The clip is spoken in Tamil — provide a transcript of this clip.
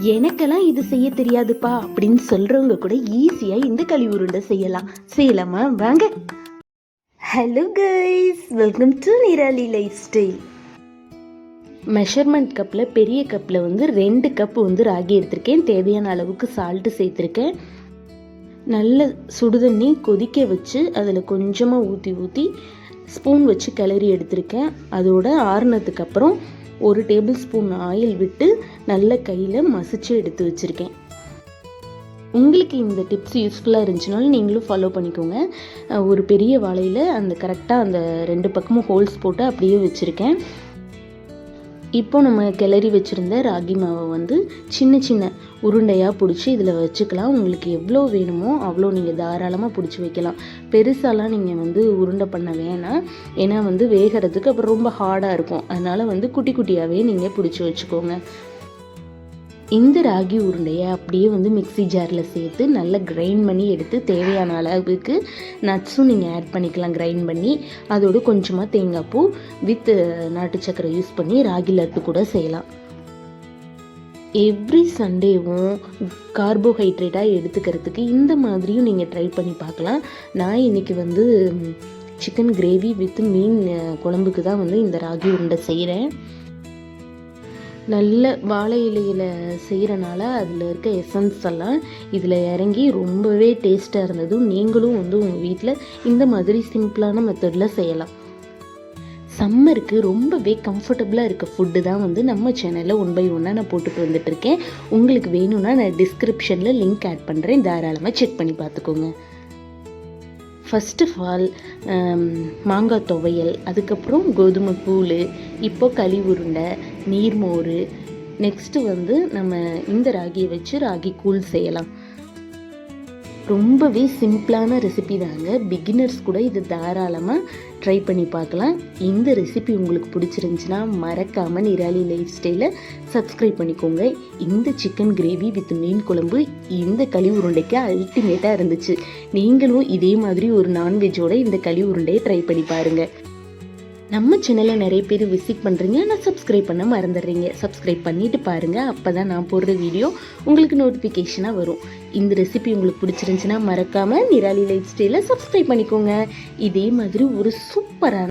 எனக்கெல்லாம் இது செய்ய தெரியாதுப்பா அப்படின்னு சொல்றவங்க கூட ஈஸியா இந்த களி உருண்டை செய்யலாமா வாங்க. Hello guys, welcome to Nirali life style. Measurement கப்பில் பெரிய கப்பில் 2 கப் ராகி எடுத்திருக்கேன். தேவையான அளவுக்கு சால்ட்டு சேர்த்துருக்கேன். நல்ல சுடுதண்ணி கொதிக்க வச்சு அதில் கொஞ்சமாக ஊற்றி ஸ்பூன் வச்சு கிளறி எடுத்திருக்கேன். அதோட ஆறுனதுக்கு அப்புறம் 1 டேபிள் ஸ்பூன் ஆயில் விட்டு நல்ல கையில் மசிச்சு எடுத்து வச்சுருக்கேன். உங்களுக்கு இந்த டிப்ஸ் யூஸ்ஃபுல்லாக இருந்துச்சுனாலும் நீங்களும் ஃபாலோ பண்ணிக்கோங்க. ஒரு பெரிய வாழையில் கரெக்டாக அந்த 2 பக்கமும் ஹோல்ஸ் போட்டு அப்படியே வச்சுருக்கேன். இப்போ நம்ம கிளறி வச்சுருந்த ராகி மாவை சின்ன சின்ன உருண்டையாக பிடிச்சி இதில் வச்சுக்கலாம். உங்களுக்கு எவ்வளோ வேணுமோ அவ்வளோ நீங்கள் தாராளமாக பிடிச்சி வைக்கலாம். பெருசாலாம் நீங்கள் உருண்டை பண்ண வேணாம். ஏன்னா வேகிறதுக்கு அப்புறம் ரொம்ப ஹார்டாக இருக்கும். அதனால் குட்டி குட்டியாகவே நீங்கள் பிடிச்சி வச்சுக்கோங்க. இந்த ராகி உருண்டையை அப்படியே மிக்ஸி ஜாரில் சேர்த்து நல்லா கிரைண்ட் பண்ணி எடுத்து தேவையான அளவுக்கு நட்ஸும் நீங்கள் ஆட் பண்ணிக்கலாம் கிரைண்ட் பண்ணி. அதோடு கொஞ்சமாக தேங்காய் பூ வித் நாட்டு சக்கரை யூஸ் பண்ணி ராகி லட்டு கூட செய்யலாம். எவ்ரி சண்டேவும் கார்போஹைட்ரேட்டாக எடுத்துக்கிறதுக்கு இந்த மாதிரியும் நீங்கள் ட்ரை பண்ணி பார்க்கலாம். நான் இன்றைக்கி சிக்கன் கிரேவி வித் மீன் குழம்புக்கு தான் இந்த ராகி உருண்டை செய்கிறேன். நல்ல வாழை இலையில் செய்கிறனால அதில் இருக்க எசன்ஸ் எல்லாம் இதில் இறங்கி ரொம்பவே டேஸ்ட்டாக இருந்ததும் நீங்களும் உங்கள் வீட்டில் இந்த மாதிரி சிம்பிளான மெத்தடில் செய்யலாம். சம்மருக்கு ரொம்பவே கம்ஃபர்டபுளாக இருக்க ஃபுட்டு தான் நம்ம சேனலில் 1 by 1 நான் போட்டுட்டு வந்துட்டுருக்கேன். உங்களுக்கு வேணும்னா நான் டிஸ்கிரிப்ஷனில் லிங்க் ஆட் பண்ணுறேன், தாராளமாக செக் பண்ணி பார்த்துக்கோங்க. ஃபஸ்ட் ஆஃப் ஆல் மாங்காய் துவையல், அதுக்கப்புறம் கோதுமை கூழ், இப்போ களி உருண்டை, நீர்மோர், நெக்ஸ்ட்டு நம்ம இந்த ராகியை வச்சு ராகி கூழ் செய்யலாம். ரொம்பவே சிம்பிளான ரெசிபி தாங்க. பிகினர்ஸ் கூட இது தாராளமாக ட்ரை பண்ணி பார்க்கலாம். இந்த ரெசிபி உங்களுக்கு பிடிச்சிருந்துச்சுன்னா மறக்காமல் நிராலி லைஃப் ஸ்டைலை சப்ஸ்கிரைப் பண்ணிக்கோங்க. இந்த சிக்கன் கிரேவி வித் மீன் குழம்பு இந்த களி உருண்டைக்கு அல்டிமேட்டாக இருந்துச்சு. நீங்களும் இதே மாதிரி ஒரு நான்வெஜ்ஜோட இந்த களி உருண்டையை ட்ரை பண்ணி பாருங்கள். நம்ம சேனலை நிறைய பேர் விசிட் பண்ணுறீங்க, ஆனால் சப்ஸ்கிரைப் பண்ண மறந்துடுறீங்க. சப்ஸ்கிரைப் பண்ணிவிட்டு பாருங்கள். அப்போ தான் நான் போடுற வீடியோ உங்களுக்கு நோட்டிஃபிகேஷனாக வரும். இந்த ரெசிபி உங்களுக்கு பிடிச்சிருந்துச்சுன்னா மறக்காமல் நிராலி லைஃப் ஸ்டைலை சப்ஸ்கிரைப் பண்ணிக்கோங்க. இதே மாதிரி ஒரு சூப்பரான